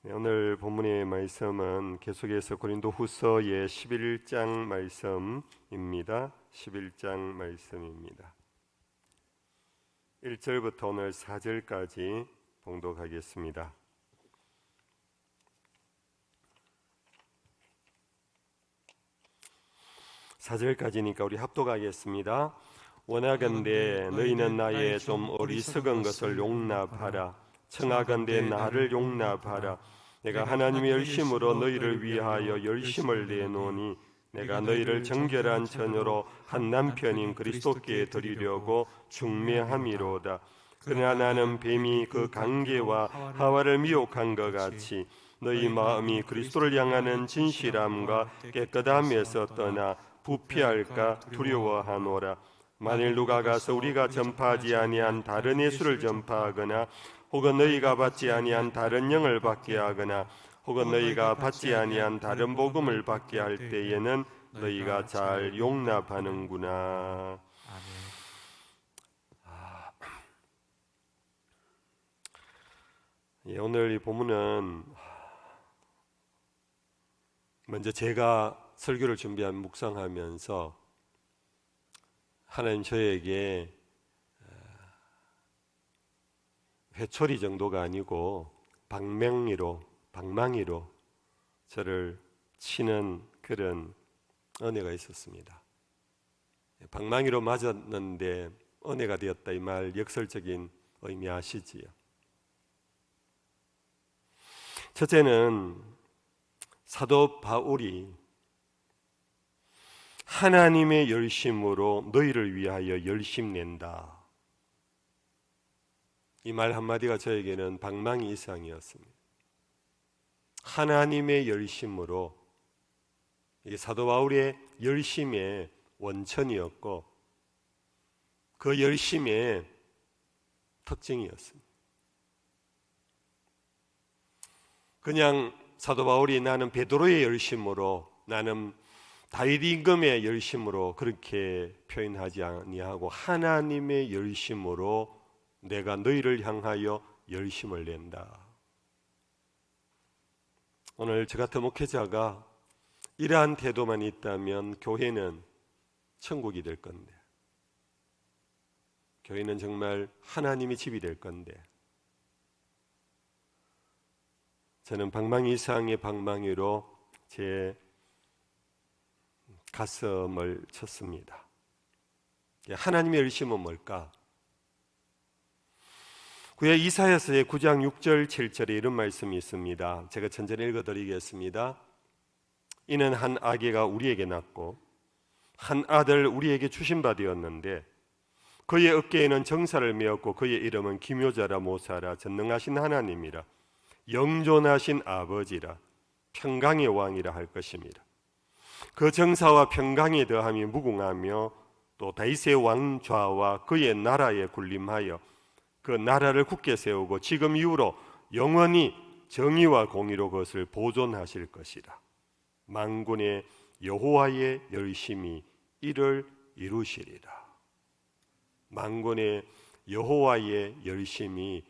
오늘 본문의 말씀은 계속해서 고린도후서의 11장 말씀입니다. 11장 말씀입니다. 1절부터 오늘 4절까지 봉독하겠습니다. 4절까지니까 우리 합독하겠습니다. 원하건대 너희는 나의 좀 어리석은 것을 용납하라. 청하건대 나를 용납하라. 내가 하나님의 열심으로 너희를 위하여 열심을 내노니 내가 너희를 정결한 처녀로 한 남편인 그리스도께 드리려고 중매함이로다. 그러나 나는 뱀이 그 강계와 하와를 미혹한 것 같이 너희 마음이 그리스도를 향하는 진실함과 깨끗함에서 떠나 부패할까 두려워하노라. 만일 누가 가서 우리가 전파하지 아니한 다른 예수를 전파하거나 혹은 너희가 받지 아니한 다른 영을 받게 하거나 혹은 너희가 받지 아니한 다른 복음을 받게 할 때에는 너희가 잘 용납하는구나. 오늘 이 본문은 먼저 제가 설교를 준비한 묵상하면서 하나님 저에게 회초리 정도가 아니고 방망이로 저를 치는 그런 은혜가 있었습니다. 방망이로 맞았는데 은혜가 되었다, 이 말 역설적인 의미 아시지요? 첫째는 사도 바울이 하나님의 열심으로 너희를 위하여 열심 낸다, 이 말 한마디가 저에게는 방망이 이상이었습니다. 하나님의 열심으로, 이게 사도 바울의 열심의 원천이었고 그 열심의 특징이었습니다. 그냥 사도 바울이 나는 베드로의 열심으로, 나는 다윗 임금의 열심으로 그렇게 표현하지 아니하고 하나님의 열심으로 내가 너희를 향하여 열심을 낸다. 오늘 저 같은 목회자가 이러한 태도만 있다면 교회는 천국이 될 건데, 교회는 정말 하나님의 집이 될 건데, 저는 방망이 이상의 방망이로 제 가슴을 쳤습니다. 하나님의 열심은 뭘까? 구약 이사야서의 9장 6절 7절에 이런 말씀이 있습니다. 제가 천천히 읽어드리겠습니다. 이는 한 아기가 우리에게 낳고 한 아들 우리에게 주신 바 되었는데 그의 어깨에는 정사를 메었고 그의 이름은 기묘자라 모사라 전능하신 하나님이라 영존하신 아버지라 평강의 왕이라 할 것입니다. 그 정사와 평강의 더함이 무궁하며 또 다윗의 왕좌와 그의 나라에 군림하여 그 나라를 굳게 세우고 지금 이후로 영원히 정의와 공의로 그것을 보존하실 것이라. 만군의 여호와의 열심이 이를 이루시리라. 만군의 여호와의 열심이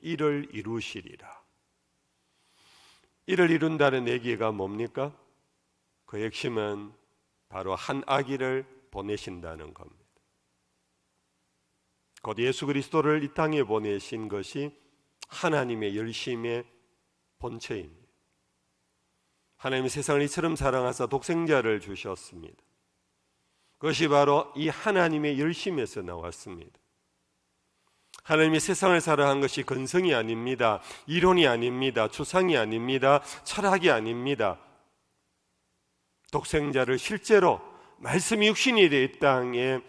이를 이루시리라. 이를 이룬다는 얘기가 뭡니까? 그 핵심은 바로 한 아기를 보내신다는 겁니다. 곧 예수 그리스도를 이 땅에 보내신 것이 하나님의 열심의 본체입니다. 하나님이 세상을 이처럼 사랑하사 독생자를 주셨습니다. 그것이 바로 이 하나님의 열심에서 나왔습니다. 하나님이 세상을 사랑한 것이 근성이 아닙니다. 이론이 아닙니다. 추상이 아닙니다. 철학이 아닙니다. 독생자를 실제로 말씀이 육신이 되어 이 땅에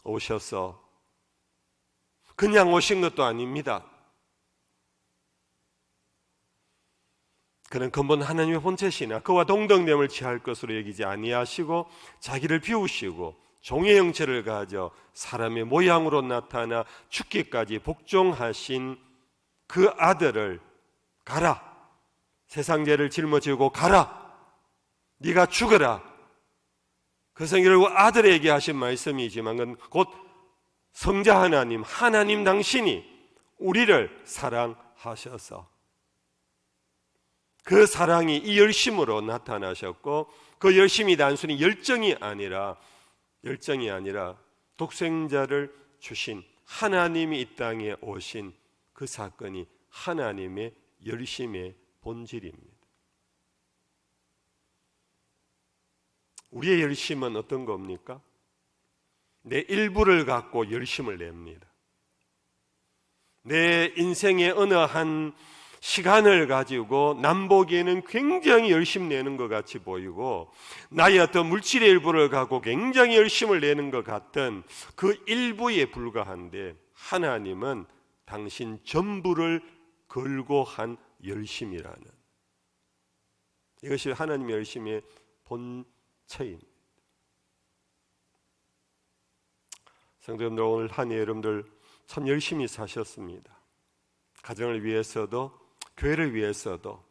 오셔서 그냥 오신 것도 아닙니다. 그는 근본 하나님의 본체시나 그와 동등됨을 취할 것으로 여기지 아니하시고 자기를 비우시고 종의 형체를 가져 사람의 모양으로 나타나 죽기까지 복종하신 그 아들을 가라, 세상 죄를 짊어지고 가라, 네가 죽어라. 그것은 결국 아들에게 하신 말씀이지만 곧 성자 하나님 당신이 우리를 사랑하셨습니다. 하셔서 그 사랑이 이 열심으로 나타나셨고, 그 열심이 단순히 열정이 아니라 독생자를 주신 하나님이 이 땅에 오신 그 사건이 하나님의 열심의 본질입니다. 우리의 열심은 어떤 겁니까? 내 일부를 갖고 열심을 냅니다. 내 인생의 어느 한 시간을 가지고 남보기에는 굉장히 열심 내는 것 같이 보이고, 나의 어떤 물질의 일부를 갖고 굉장히 열심을 내는 것 같은 그 일부에 불과한데, 하나님은 당신 전부를 걸고 한 열심이라는, 이것이 하나님의 열심의 본체입니다. 성도님들, 오늘 한 해 여러분들 참 열심히 사셨습니다. 가정을 위해서도 교회를 위해서도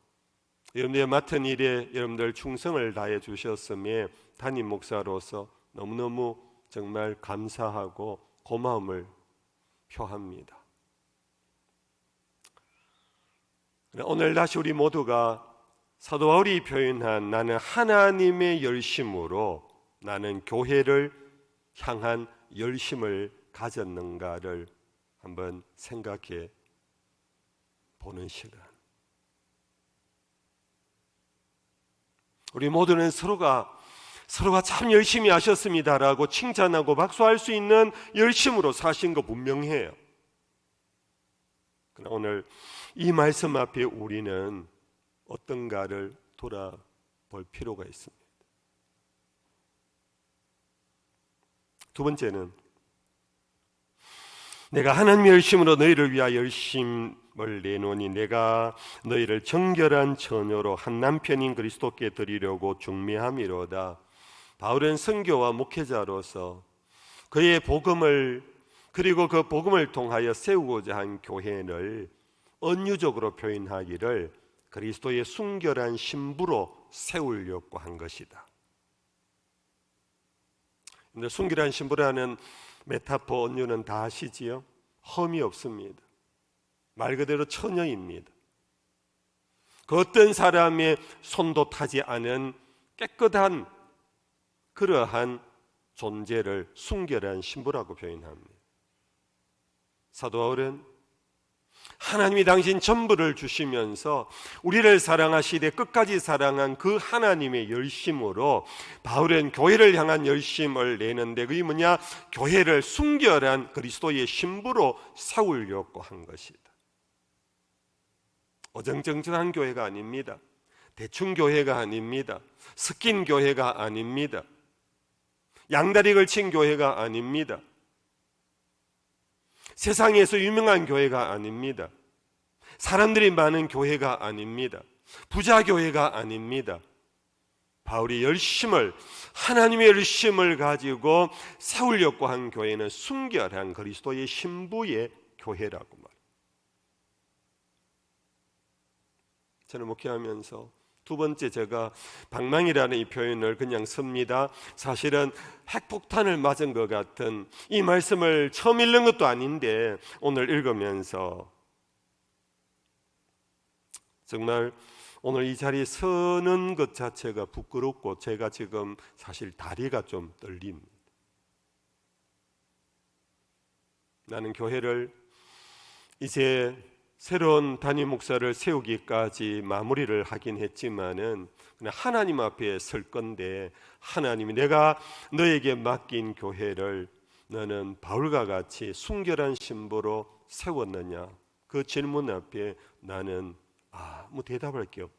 여러분들의 맡은 일에 여러분들 충성을 다해 주셨음에 담임 목사로서 너무너무 정말 감사하고 고마움을 표합니다. 오늘 다시 우리 모두가 사도 바울이 표현한 나는 하나님의 열심으로 나는 교회를 향한 열심을 가졌는가를 한번 생각해 보는 시간. 우리 모두는 서로가 참 열심히 하셨습니다라고 칭찬하고 박수할 수 있는 열심으로 사신 거 분명해요. 그러나 오늘 이 말씀 앞에 우리는 어떤가를 돌아볼 필요가 있습니다. 두 번째는, 내가 하나님의 열심으로 너희를 위하여 열심을 내노니 내가 너희를 정결한 처녀로 한 남편인 그리스도께 드리려고 중매함이로다. 바울은 선교와 목회자로서 그의 복음을, 그리고 그 복음을 통하여 세우고자 한 교회를 은유적으로 표현하기를 그리스도의 순결한 신부로 세우려고 한 것이다. 근데 순결한 신부라는 메타포 은유는 다 아시지요? 험이 없습니다. 말 그대로 처녀입니다. 그 어떤 사람의 손도 타지 않은 깨끗한 그러한 존재를 순결한 신부라고 표현합니다. 사도 바울은 하나님이 당신 전부를 주시면서 우리를 사랑하시되 끝까지 사랑한 그 하나님의 열심으로 바울은 교회를 향한 열심을 내는데, 그게 뭐냐? 교회를 순결한 그리스도의 신부로 세우려고 한 것이다. 어정쩡쩡한 교회가 아닙니다. 대충 교회가 아닙니다. 스킨 교회가 아닙니다. 양다리 걸친 교회가 아닙니다. 세상에서 유명한 교회가 아닙니다. 사람들이 많은 교회가 아닙니다. 부자 교회가 아닙니다. 바울이 하나님의 열심을 가지고 세우려고 한 교회는 순결한 그리스도의 신부의 교회라고 말합니다. 저는 목회하면서 두 번째, 제가 방망이라는 이 표현을 그냥 씁니다. 사실은 핵폭탄을 맞은 것 같은 이 말씀을 처음 읽는 것도 아닌데 오늘 읽으면서 정말 오늘 이 자리에 서는 것 자체가 부끄럽고 제가 지금 사실 다리가 좀 떨립니다. 나는 교회를 이제 새로운 담임 목사를 세우기까지 마무리를 하긴 했지만은 그냥 하나님 앞에 설 건데, 하나님이 내가 너에게 맡긴 교회를 너는 바울과 같이 순결한 신부로 세웠느냐? 그 질문 앞에 나는 아무 대답할 게 없다.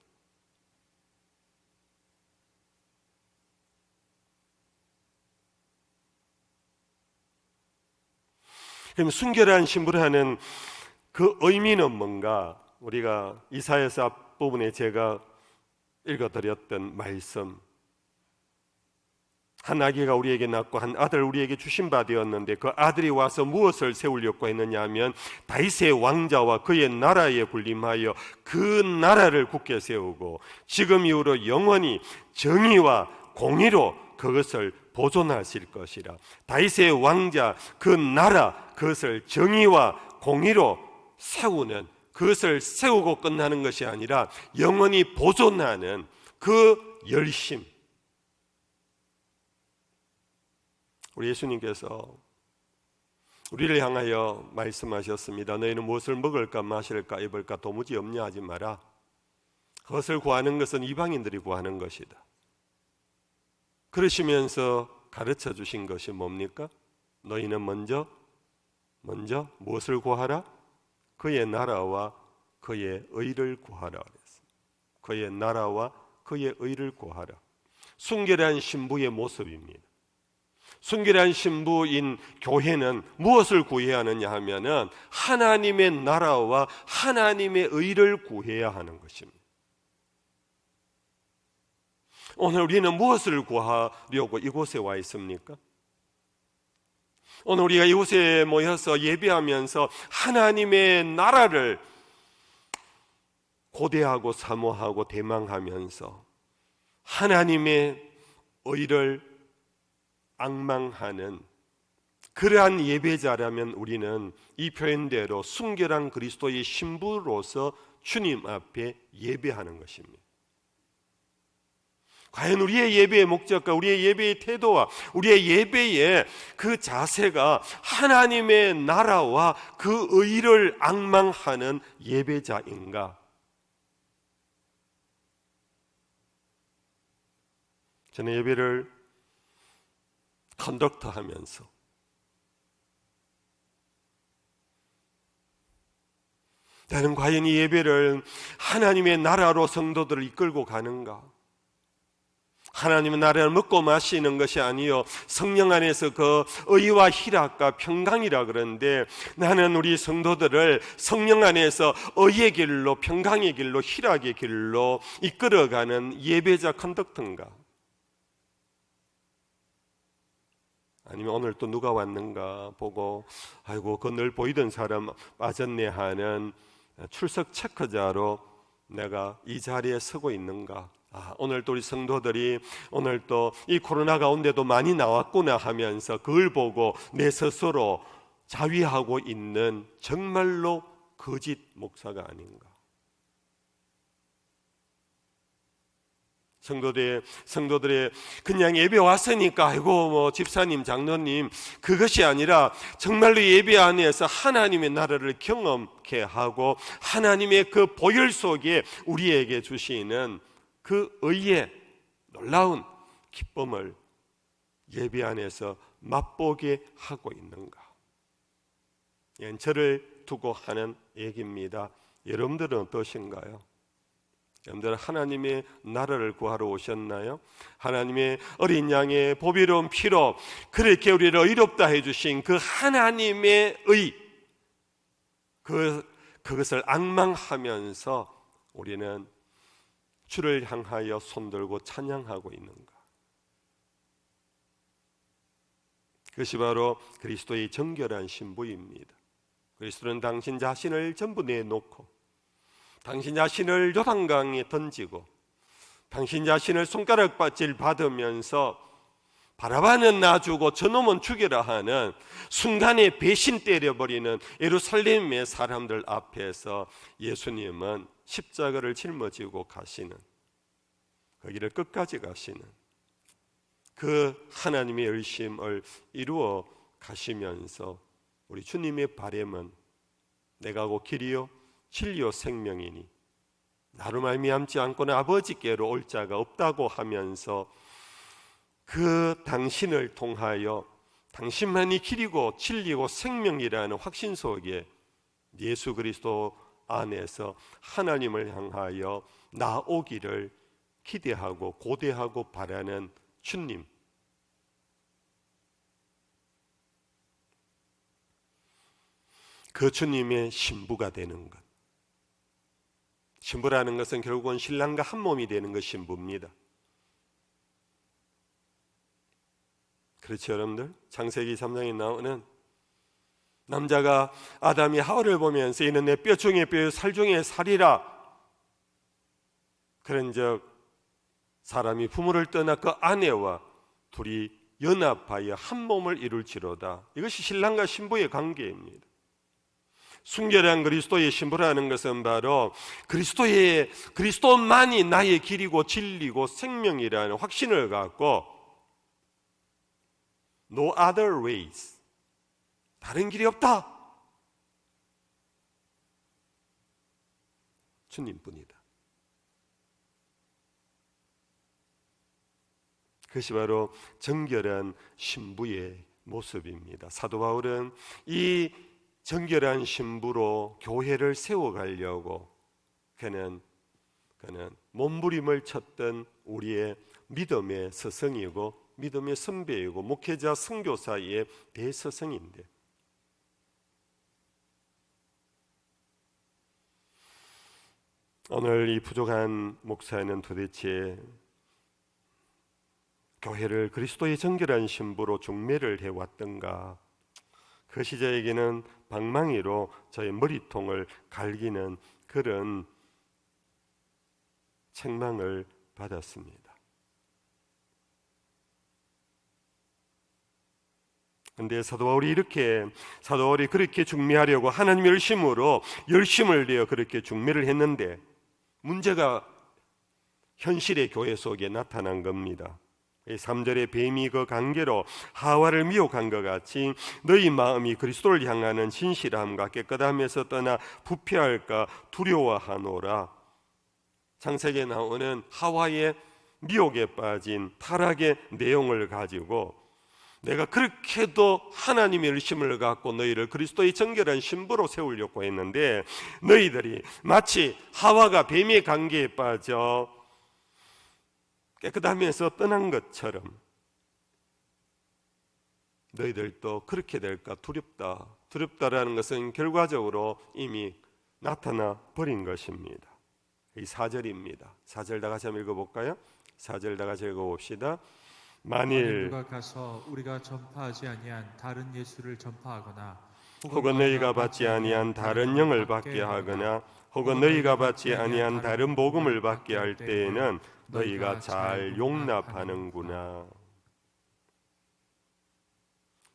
그럼 순결한 신부를 하는 그 의미는 뭔가? 우리가 이사야서 앞부분에 제가 읽어드렸던 말씀, 한 아기가 우리에게 낳고 한 아들 우리에게 주신 바 되었는데 그 아들이 와서 무엇을 세우려고 했느냐 하면 다윗의 왕자와 그의 나라에 군림하여 그 나라를 굳게 세우고 지금 이후로 영원히 정의와 공의로 그것을 보존하실 것이라. 다윗의 왕자, 그 나라, 그것을 정의와 공의로 세우는 그것을 세우고 끝나는 것이 아니라 영원히 보존하는 그 열심. 우리 예수님께서 우리를 향하여 말씀하셨습니다. 너희는 무엇을 먹을까 마실까 입을까 도무지 염려하지 마라. 그것을 구하는 것은 이방인들이 구하는 것이다. 그러시면서 가르쳐 주신 것이 뭡니까? 너희는 먼저 무엇을 구하라? 그의 나라와 그의 의를 구하라 그랬습니다. 그의 나라와 그의 의를 구하라. 순결한 신부의 모습입니다. 순결한 신부인 교회는 무엇을 구해야 하느냐 하면은 하나님의 나라와 하나님의 의를 구해야 하는 것입니다. 오늘 우리는 무엇을 구하려고 이곳에 와 있습니까? 오늘 우리가 이곳에 모여서 예배하면서 하나님의 나라를 고대하고 사모하고 대망하면서 하나님의 의를 앙망하는 그러한 예배자라면 우리는 이 표현대로 순결한 그리스도의 신부로서 주님 앞에 예배하는 것입니다. 과연 우리의 예배의 목적과 우리의 예배의 태도와 우리의 예배의 그 자세가 하나님의 나라와 그 의를 앙망하는 예배자인가? 저는 예배를 컨덕터 하면서 나는 과연 이 예배를 하나님의 나라로 성도들을 이끌고 가는가? 하나님의 나라를 먹고 마시는 것이 아니요 성령 안에서 그 의와 희락과 평강이라 그러는데 나는 우리 성도들을 성령 안에서 의의 길로 평강의 길로 희락의 길로 이끌어가는 예배자 컨덕터인가? 아니면 오늘 또 누가 왔는가 보고 아이고 그 늘 보이던 사람 빠졌네 하는 출석 체크자로 내가 이 자리에 서고 있는가? 오늘 또 우리 성도들이 오늘 또 이 코로나 가운데도 많이 나왔구나 하면서 그걸 보고 내 스스로 자위하고 있는 정말로 거짓 목사가 아닌가? 성도들의 그냥 예배 왔으니까 아이고 뭐 집사님 장로님 그것이 아니라 정말로 예배 안에서 하나님의 나라를 경험케 하고 하나님의 그 보혈 속에 우리에게 주시는 그 의의 놀라운 기쁨을 예배 안에서 맛보게 하고 있는가? 저를 두고 하는 얘기입니다. 여러분들은 어떠신가요? 여러분들은 하나님의 나라를 구하러 오셨나요? 하나님의 어린 양의 보배로운 피로 그렇게 우리를 의롭다 해주신 그 하나님의 의 그것을 앙망하면서 우리는 주를 향하여 손들고 찬양하고 있는가? 그것이 바로 그리스도의 정결한 신부입니다. 그리스도는 당신 자신을 전부 내놓고 당신 자신을 요단강에 던지고 당신 자신을 손가락받질 받으면서 바라바는 놔주고 저놈은 죽여라 하는 순간에 배신 때려버리는 예루살렘의 사람들 앞에서 예수님은 십자가를 짊어지고 가시는 그 길을 끝까지 가시는 그 하나님의 열심을 이루어 가시면서 우리 주님의 바람은 내가 곧 길이요 진리요 생명이니 나로 말미암지 않고는 아버지께로 올 자가 없다고 하면서 그 당신을 통하여 당신만이 길이고 진리고 생명이라는 확신 속에 예수 그리스도 안에서 하나님을 향하여 나오기를 기대하고 고대하고 바라는 주님, 그 주님의 신부가 되는 것. 신부라는 것은 결국은 신랑과 한 몸이 되는 것이 신부입니다. 그렇죠 여러분들? 창세기 3장에 나오는 남자가 아담이 하와를 보면서 이는 내 뼈 중에 뼈요 살 중에 살이라 그런즉 사람이 부모를 떠나 그 아내와 둘이 연합하여 한 몸을 이룰지로다. 이것이 신랑과 신부의 관계입니다. 순결한 그리스도의 신부라는 것은 바로 그리스도만이 나의 길이고 진리고 생명이라는 확신을 갖고 No other ways, 다른 길이 없다, 주님뿐이다. 그것이 바로 정결한 신부의 모습입니다. 사도 바울은 이 정결한 신부로 교회를 세워가려고 그는 몸부림을 쳤던 우리의 믿음의 스승이고 믿음의 선배이고 목회자 선교사의 대스승인데, 오늘 이 부족한 목사는 도대체 교회를 그리스도의 정결한 신부로 중매를 해왔던가? 그것이 저에게는 방망이로 저의 머리통을 갈기는 그런 책망을 받았습니다. 그런데 사도 바울이 그렇게 중매하려고 하나님의 열심을 내어 그렇게 중매를 했는데, 문제가 현실의 교회 속에 나타난 겁니다. 3절에 뱀이 그 관계로 하와를 미혹한 것 같이 너희 마음이 그리스도를 향하는 진실함과 깨끗함에서 떠나 부패할까 두려워하노라. 창세기에 나오는 하와의 미혹에 빠진 타락의 내용을 가지고 내가 그렇게도 하나님의 열심을 갖고 너희를 그리스도의 정결한 신부로 세우려고 했는데, 너희들이 마치 하와가 뱀의 관계에 빠져 깨끗하면서 떠난 것처럼 너희들도 그렇게 될까 두렵다라는 것은 결과적으로 이미 나타나 버린 것입니다. 이 4절입니다. 4절 다 같이 한번 읽어볼까요? 4절 다 같이 읽어봅시다. 만일 누가 가서 우리가 전파하지 아니한 다른 예수를 전파하거나 혹은 너희가 받지 아니한 다른 영을 받게 하거나 혹은 너희가 받지 아니한 다른 복음을 받게 할 때에는 너희가 잘 용납하는구나.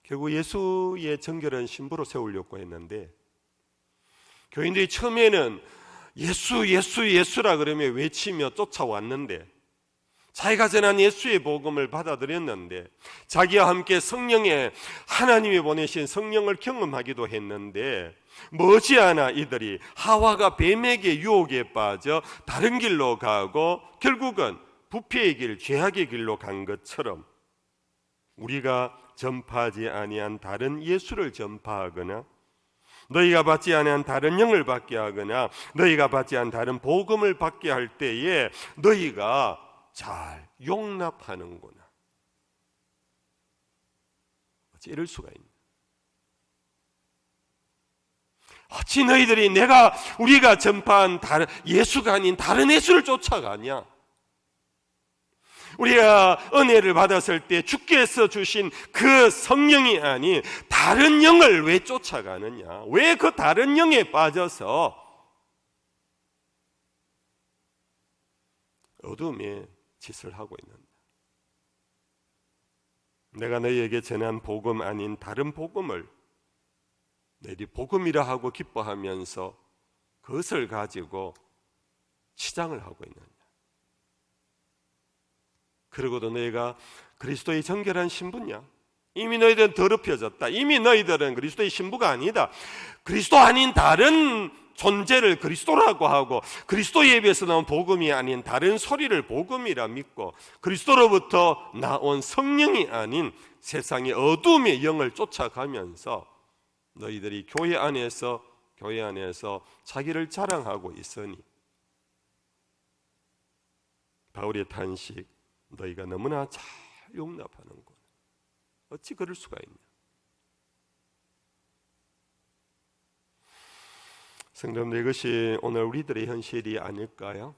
결국 예수의 정결한 신부로 세우려고 했는데, 교인들이 처음에는 예수라 그러며 외치며 쫓아왔는데, 자기가 전한 예수의 복음을 받아들였는데, 자기와 함께 하나님이 보내신 성령을 경험하기도 했는데, 머지않아 이들이 하와가 뱀에게 유혹에 빠져 다른 길로 가고 결국은 부패의 길, 죄악의 길로 간 것처럼 우리가 전파하지 아니한 다른 예수를 전파하거나 너희가 받지 아니한 다른 영을 받게 하거나 너희가 받지 않은 다른 복음을 받게 할 때에 너희가 잘 용납하는구나. 어찌 이럴 수가 있나? 어찌 너희들이 우리가 전파한 예수가 아닌 다른 예수를 쫓아가냐? 우리가 은혜를 받았을 때 주께서 주신 그 성령이 아닌 다른 영을 왜 쫓아가느냐? 왜 그 다른 영에 빠져서 어둠의 짓을 하고 있는가? 내가 너희에게 전한 복음 아닌 다른 복음을 너희들이 복음이라 하고 기뻐하면서 그것을 가지고 치장을 하고 있느냐? 그러고도 너희가 그리스도의 정결한 신부냐? 이미 너희들은 더럽혀졌다. 이미 너희들은 그리스도의 신부가 아니다. 그리스도 아닌 다른 존재를 그리스도라고 하고 그리스도 예배에서 나온 복음이 아닌 다른 소리를 복음이라 믿고 그리스도로부터 나온 성령이 아닌 세상의 어둠의 영을 쫓아가면서 너희들이 교회 안에서 자기를 자랑하고 있으니 바울의 탄식, 너희가 너무나 잘 용납하는군. 어찌 그럴 수가 있냐? 성도님들, 이것이 오늘 우리들의 현실이 아닐까요?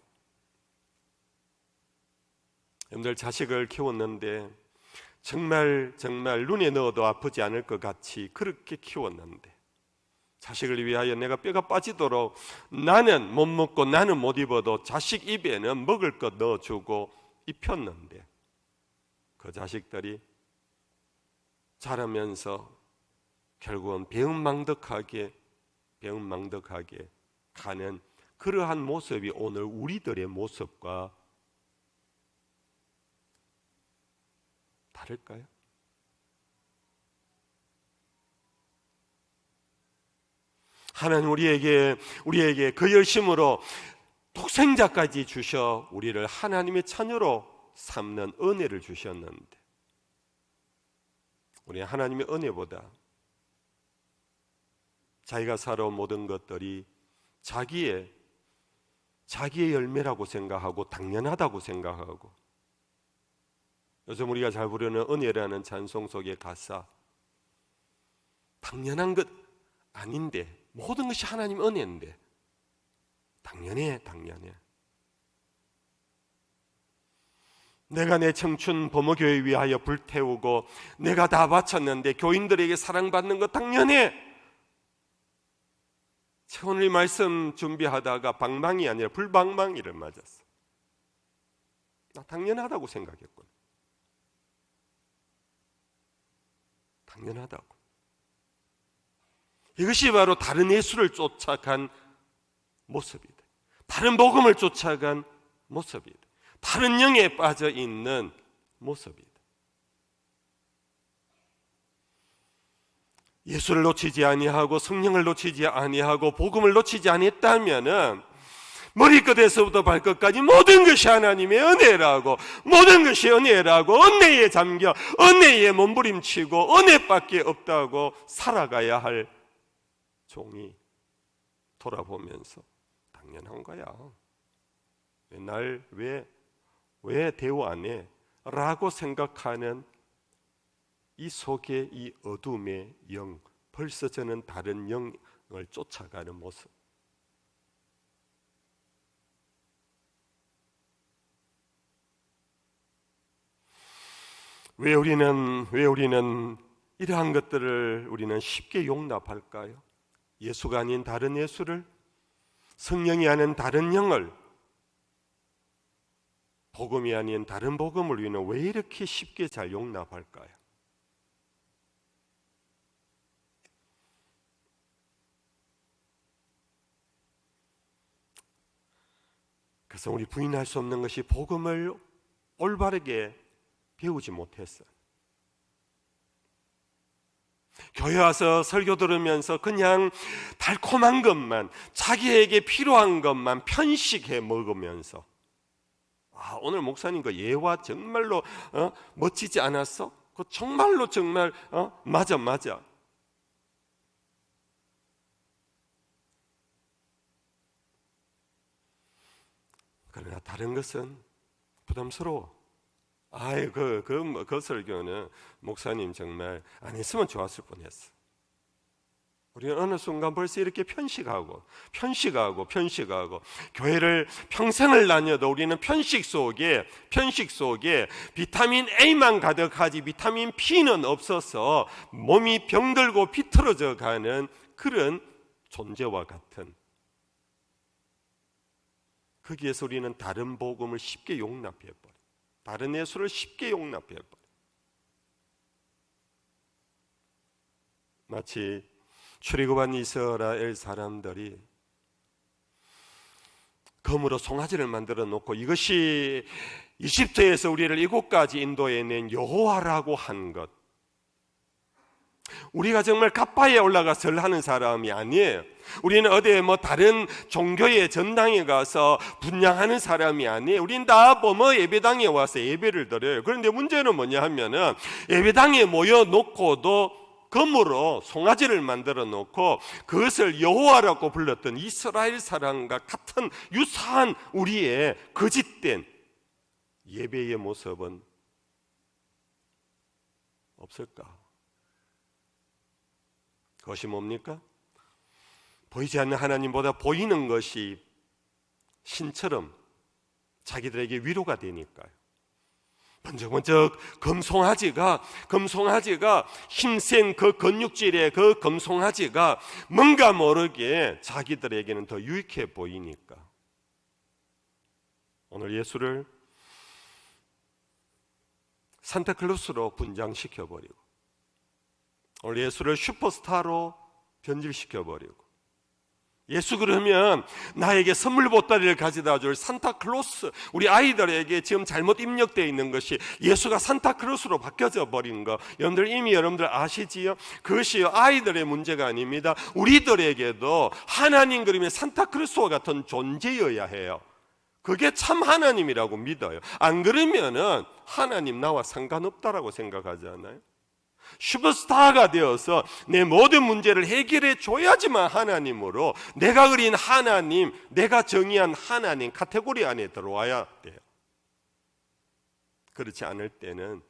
여러분들 자식을 키웠는데 정말 눈에 넣어도 아프지 않을 것 같이 그렇게 키웠는데 자식을 위하여 내가 뼈가 빠지도록 나는 못 먹고 나는 못 입어도 자식 입에는 먹을 것 넣어주고 입혔는데 그 자식들이 자라면서 결국은 배은망덕하게 배은망덕하게 가는 그러한 모습이 오늘 우리들의 모습과 다를까요? 하나님 우리에게 그 열심으로 독생자까지 주셔 우리를 하나님의 자녀로 삼는 은혜를 주셨는데, 우리 하나님의 은혜보다 자기가 살아온 모든 것들이 자기의 열매라고 생각하고 당연하다고 생각하고, 요즘 우리가 잘 부르는 은혜라는 찬송 속의 가사, 당연한 것 아닌데 모든 것이 하나님 은혜인데 당연해. 내가 내 청춘 범어교회 위하여 불태우고 내가 다 바쳤는데 교인들에게 사랑받는 것 당연해. 오늘 말씀 준비하다가 방망이 아니라 불방망이를 맞았어. 나 당연하다고 생각했군. 당연하다고. 이것이 바로 다른 예수를 쫓아간 모습이다. 다른 복음을 쫓아간 모습이다. 다른 영에 빠져 있는 모습이다. 예수를 놓치지 아니하고 성령을 놓치지 아니하고 복음을 놓치지 아니했다면은 머리끝에서부터 발끝까지 모든 것이 하나님의 은혜라고, 모든 것이 은혜라고, 은혜에 잠겨 은혜에 몸부림치고 은혜밖에 없다고 살아가야 할 종이 돌아보면서 당연한 거야. 왜 대우 안 해? 라고 생각하는 이 속에 이 어둠의 영, 벌써 저는 다른 영을 쫓아가는 모습. 왜 우리는 이러한 것들을 우리는 쉽게 용납할까요? 예수가 아닌 다른 예수를, 성령이 아닌 다른 영을, 복음이 아닌 다른 복음을 우리는 왜 이렇게 쉽게 잘 용납할까요? 그래서 우리 부인할 수 없는 것이 복음을 올바르게 배우지 못했어요. 교회 와서 설교 들으면서 그냥 달콤한 것만, 자기에게 필요한 것만 편식해 먹으면서, 오늘 목사님 그 예화 정말로 멋지지 않았어? 그 정말 맞아. 그러나 다른 것은 부담스러워. 그 설교는 목사님 정말 안 했으면 좋았을 뻔했어. 우리는 어느 순간 벌써 이렇게 편식하고 교회를 평생을 다녀도 우리는 편식 속에 비타민 A만 가득하지 비타민 B는 없어서 몸이 병들고 비틀어져 가는 그런 존재와 같은, 거기에서 우리는 다른 복음을 쉽게 용납해버려. 다른 예수를 쉽게 용납해버려. 마치 출애굽한 이스라엘 사람들이 검으로 송아지를 만들어 놓고 이것이 이집트에서 우리를 이곳까지 인도해낸 여호와라고 한 것, 우리가 정말 갓바에 올라가 절하는 사람이 아니에요. 우리는 어디 다른 종교의 전당에 가서 분양하는 사람이 아니에요. 우리는 다 예배당에 와서 예배를 드려요. 그런데 문제는 뭐냐 하면은 예배당에 모여놓고도 검으로 송아지를 만들어 놓고 그것을 여호와라고 불렀던 이스라엘 사람과 같은 유사한 우리의 거짓된 예배의 모습은 없을까? 그것이 뭡니까? 보이지 않는 하나님보다 보이는 것이 신처럼 자기들에게 위로가 되니까요. 번쩍번쩍 금송아지가 힘센 그 근육질의 그 금송아지가 뭔가 모르게 자기들에게는 더 유익해 보이니까 오늘 예수를 산타클로스로 분장시켜버리고 오늘 예수를 슈퍼스타로 변질시켜버리고 예수 그러면 나에게 선물 보따리를 가져다 줄 산타클로스, 우리 아이들에게 지금 잘못 입력되어 있는 것이 예수가 산타클로스로 바뀌어져 버린 거, 여러분들 이미 여러분들 아시지요? 그것이 아이들의 문제가 아닙니다. 우리들에게도 하나님 그림의 산타클로스와 같은 존재여야 해요. 그게 참 하나님이라고 믿어요. 안 그러면은 하나님 나와 상관없다라고 생각하지 않아요? 슈퍼스타가 되어서 내 모든 문제를 해결해 줘야지만 하나님으로, 내가 그린 하나님, 내가 정의한 하나님 카테고리 안에 들어와야 돼요. 그렇지 않을 때는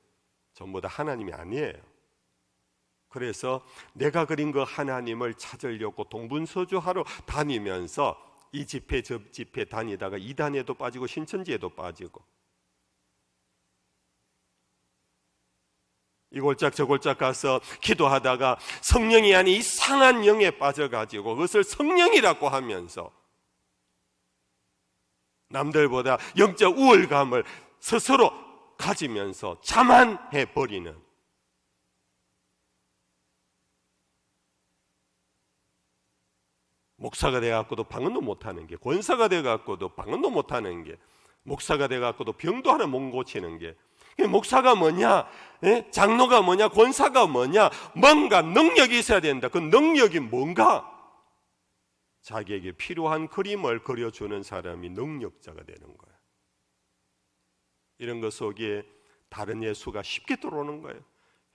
전부 다 하나님이 아니에요. 그래서 내가 그린 그 하나님을 찾으려고 동분서주하러 다니면서 이 집회 저 집회 다니다가 이단에도 빠지고 신천지에도 빠지고 이 골짝 저 골짝 가서 기도하다가 성령이 아닌 이상한 영에 빠져가지고 그것을 성령이라고 하면서 남들보다 영적 우월감을 스스로 가지면서 자만해버리는, 목사가 돼갖고도 방언도 못하는 게, 권사가 돼갖고도 방언도 못하는 게, 목사가 돼갖고도 병도 하나 못 고치는 게, 목사가 뭐냐, 장로가 뭐냐, 권사가 뭐냐, 뭔가 능력이 있어야 된다. 그 능력이 뭔가? 자기에게 필요한 그림을 그려주는 사람이 능력자가 되는 거예요. 이런 것 속에 다른 예수가 쉽게 들어오는 거예요.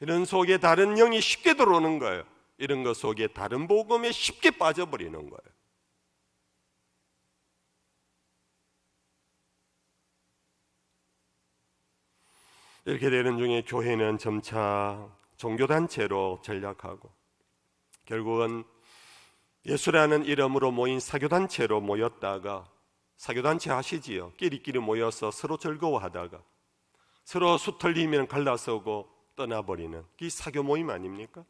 이런 속에 다른 영이 쉽게 들어오는 거예요. 이런 것 속에 다른 복음에 쉽게 빠져버리는 거예요. 이렇게 되는 중에 교회는 점차 종교단체로 전락하고 결국은 예수라는 이름으로 모인 사교단체로 모였다가, 사교단체 아시지요? 끼리끼리 모여서 서로 즐거워하다가 서로 수 틀리면 갈라서고 떠나버리는 이 사교 모임 아닙니까?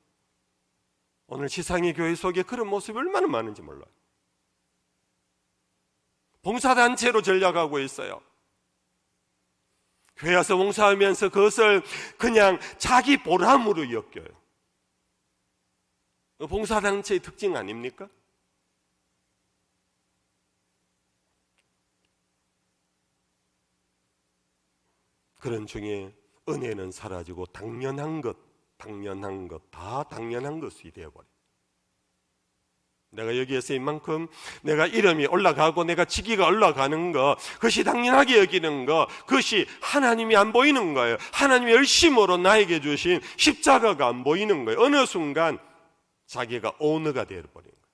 오늘 지상의 교회 속에 그런 모습이 얼마나 많은지 몰라요. 봉사단체로 전락하고 있어요. 교회 와서 봉사하면서 그것을 그냥 자기 보람으로 여겨요. 봉사단체의 특징 아닙니까? 그런 중에 은혜는 사라지고 당연한 것, 다 당연한 것이 되어버려요. 내가 여기에서 이만큼 내가 이름이 올라가고 내가 직위가 올라가는 거, 그것이 당연하게 여기는 거, 그것이 하나님이 안 보이는 거예요. 하나님의 열심으로 나에게 주신 십자가가 안 보이는 거예요. 어느 순간 자기가 오너가 되어버리는 거예요.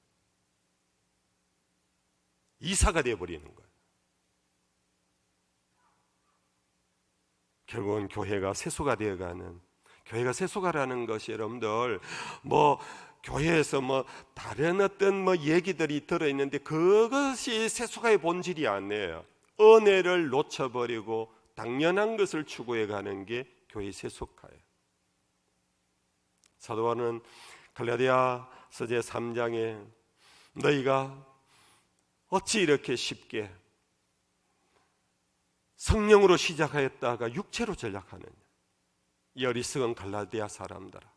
이사가 되어버리는 거예요. 결국은 교회가 세수가 되어가는, 교회가 세수가라는 것이 여러분들 교회에서 다른 어떤 얘기들이 들어있는데 그것이 세수가의 본질이 아니에요. 은혜를 놓쳐버리고 당연한 것을 추구해가는 게 교회의 세수가예요. 사도 바울은 갈라디아서 제3장에 너희가 어찌 이렇게 쉽게 성령으로 시작하였다가 육체로 전락하느냐, 이 어리석은 갈라디아 사람들아,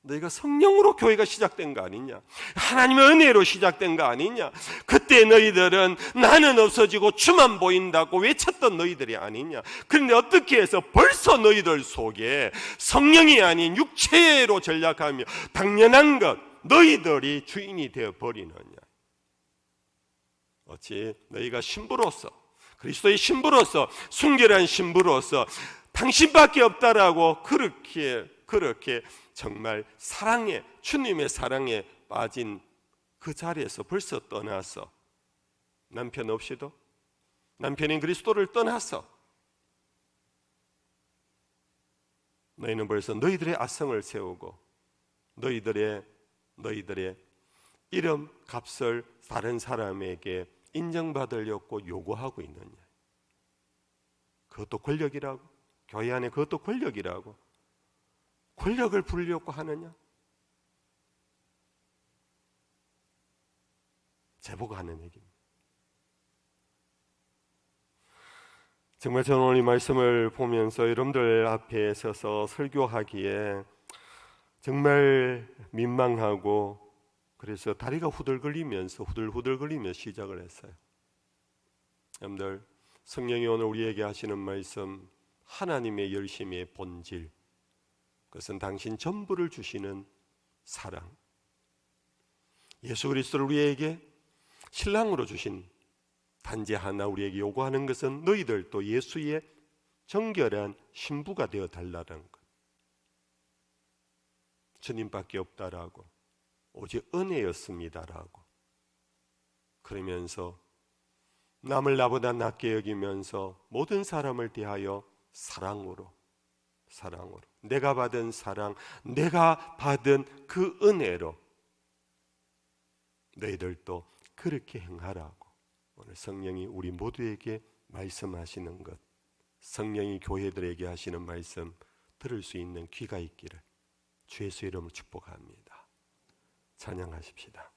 너희가 성령으로 교회가 시작된 거 아니냐, 하나님의 은혜로 시작된 거 아니냐, 그때 너희들은 나는 없어지고 주만 보인다고 외쳤던 너희들이 아니냐. 그런데 어떻게 해서 벌써 너희들 속에 성령이 아닌 육체로 전락하며 당연한 것 너희들이 주인이 되어버리느냐. 어찌 너희가 신부로서, 그리스도의 신부로서, 순결한 신부로서 당신밖에 없다라고 그렇게 정말 사랑에, 주님의 사랑에 빠진 그 자리에서 벌써 떠나서, 남편 없이도 남편인 그리스도를 떠나서 너희는 벌써 너희들의 아성을 세우고 너희들의 이름 값을 다른 사람에게 인정받으려고 요구하고 있느냐. 그것도 권력이라고, 교회 안에 그것도 권력이라고, 권력을 부리려고 하느냐? 제보가 하는 얘기입니다. 정말 저는 오늘 이 말씀을 보면서 여러분들 앞에 서서 설교하기에 정말 민망하고 그래서 다리가 후들거리면서 후들후들거리며 시작을 했어요. 여러분들, 성령이 오늘 우리에게 하시는 말씀, 하나님의 열심의 본질, 그것은 당신 전부를 주시는 사랑. 예수 그리스도를 우리에게 신랑으로 주신 단지 하나 우리에게 요구하는 것은 너희들도 예수의 정결한 신부가 되어 달라는 것. 주님밖에 없다라고, 오직 은혜였습니다라고. 그러면서 남을 나보다 낫게 여기면서 모든 사람을 대하여 사랑으로 내가 받은 사랑, 내가 받은 그 은혜로 너희들도 그렇게 행하라고 오늘 성령이 우리 모두에게 말씀하시는 것, 성령이 교회들에게 하시는 말씀 들을 수 있는 귀가 있기를 주 예수의 이름으로 축복합니다. 찬양하십시다.